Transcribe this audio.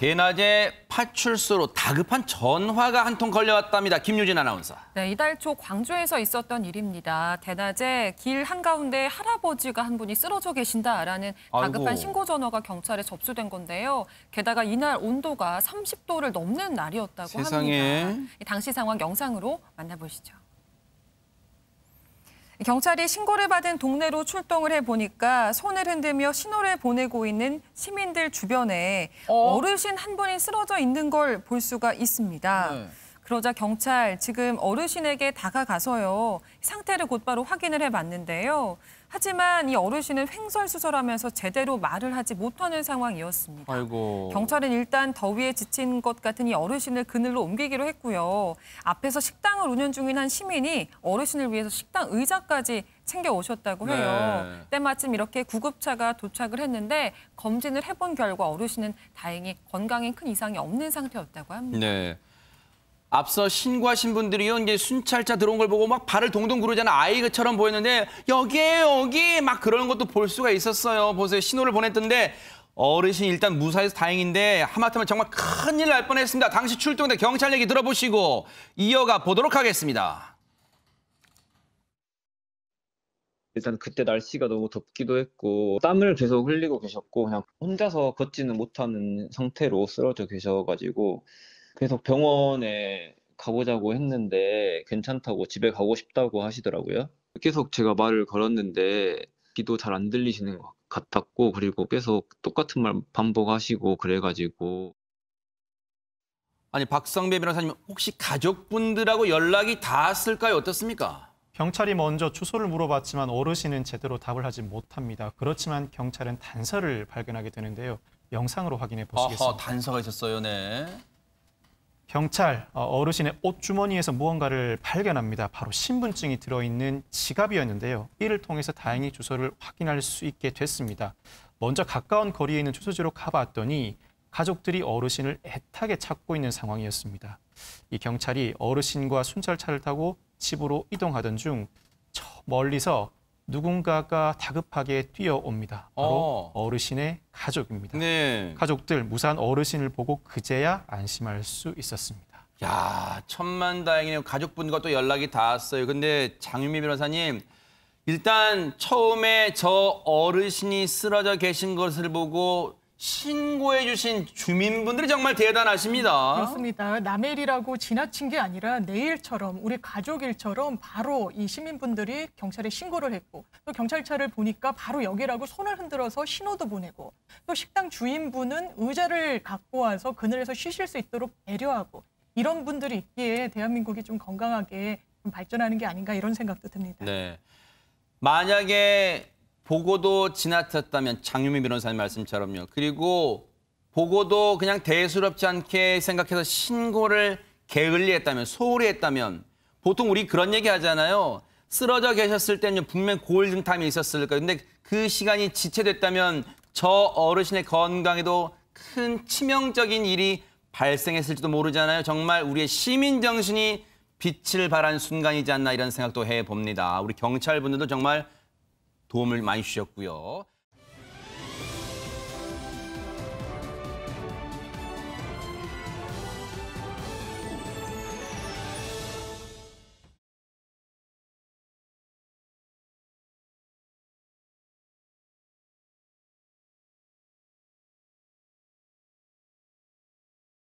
대낮에 파출소로 다급한 전화가 한 통 걸려왔답니다. 김유진 아나운서. 네, 이달 초 광주에서 있었던 일입니다. 대낮에 길 한가운데 할아버지가 한 분이 쓰러져 계신다라는 다급한 아이고. 신고 전화가 경찰에 접수된 건데요. 게다가 이날 온도가 30도를 넘는 날이었다고 세상에. 합니다. 당시 상황 영상으로 만나보시죠. 경찰이 신고를 받은 동네로 출동을 해보니까 손을 흔들며 신호를 보내고 있는 시민들 주변에 어르신 한 분이 쓰러져 있는 걸 볼 수가 있습니다. 네. 그러자 경찰 지금 어르신에게 다가가서요. 상태를 곧바로 확인을 해봤는데요. 하지만 이 어르신은 횡설수설하면서 제대로 말을 하지 못하는 상황이었습니다. 아이고. 경찰은 일단 더위에 지친 것 같은 이 어르신을 그늘로 옮기기로 했고요. 앞에서 식당을 운영 중인 한 시민이 어르신을 위해서 식당 의자까지 챙겨오셨다고 해요. 네. 때마침 이렇게 구급차가 도착을 했는데 검진을 해본 결과 어르신은 다행히 건강에 큰 이상이 없는 상태였다고 합니다. 네. 앞서 신고하신 분들이요, 이제 순찰차 들어온 걸 보고 막 발을 동동 구르잖아. 아이처럼 보였는데, 여기 막 그러는 것도 볼 수가 있었어요. 보세요. 신호를 보냈던데, 어르신이 일단 무사해서 다행인데, 하마터면 정말 큰일 날 뻔했습니다. 당시 출동된 경찰 얘기 들어보시고, 이어가 보도록 하겠습니다. 일단 그때 날씨가 너무 덥기도 했고 땀을 계속 흘리고 계셨고 그냥 혼자서 걷지는 못하는 상태로 쓰러져 계셔가지고 계속 병원에 가보자고 했는데 괜찮다고 집에 가고 싶다고 하시더라고요. 계속 제가 말을 걸었는데 귀도 잘 안 들리시는 것 같았고 그리고 계속 똑같은 말 반복하시고 그래가지고 아니, 박성배 변호사님, 혹시 가족분들하고 연락이 닿았을까요? 어떻습니까? 경찰이 먼저 주소를 물어봤지만 어르신은 제대로 답을 하지 못합니다. 그렇지만 경찰은 단서를 발견하게 되는데요. 영상으로 확인해 보시겠습니다. 단서가 있었어요, 네. 경찰, 어르신의 옷주머니에서 무언가를 발견합니다. 바로 신분증이 들어있는 지갑이었는데요. 이를 통해서 다행히 주소를 확인할 수 있게 됐습니다. 먼저 가까운 거리에 있는 주소지로 가봤더니 가족들이 어르신을 애타게 찾고 있는 상황이었습니다. 이 경찰이 어르신과 순찰차를 타고 집으로 이동하던 중 저 멀리서 누군가가 다급하게 뛰어옵니다. 바로 어르신의 가족입니다. 네. 가족들 무사한 어르신을 보고 그제야 안심할 수 있었습니다. 야, 천만다행이네요. 가족분과 또 연락이 닿았어요. 근데 장윤미 변호사님, 일단 처음에 저 어르신이 쓰러져 계신 것을 보고 신고해 주신 주민분들이 정말 대단하십니다. 그렇습니다. 남의 일이라고 지나친 게 아니라 내 일처럼 우리 가족 일처럼 바로 이 시민분들이 경찰에 신고를 했고 또 경찰차를 보니까 바로 여기라고 손을 흔들어서 신호도 보내고 또 식당 주인분은 의자를 갖고 와서 그늘에서 쉬실 수 있도록 배려하고 이런 분들이 있기에 대한민국이 좀 건강하게 좀 발전하는 게 아닌가 이런 생각도 듭니다. 네. 만약에 보고도 지나쳤다면 장윤미 변호사님 말씀처럼요. 그리고 보고도 그냥 대수롭지 않게 생각해서 신고를 게을리했다면, 소홀히 했다면 보통 우리 그런 얘기 하잖아요. 쓰러져 계셨을 때는 분명 고울등탐이 있었을 거예요. 근데 그 시간이 지체됐다면 저 어르신의 건강에도 큰 치명적인 일이 발생했을지도 모르잖아요. 정말 우리의 시민 정신이 빛을 발한 순간이지 않나 이런 생각도 해봅니다. 우리 경찰분들도 정말 도움을 많이 주셨고요.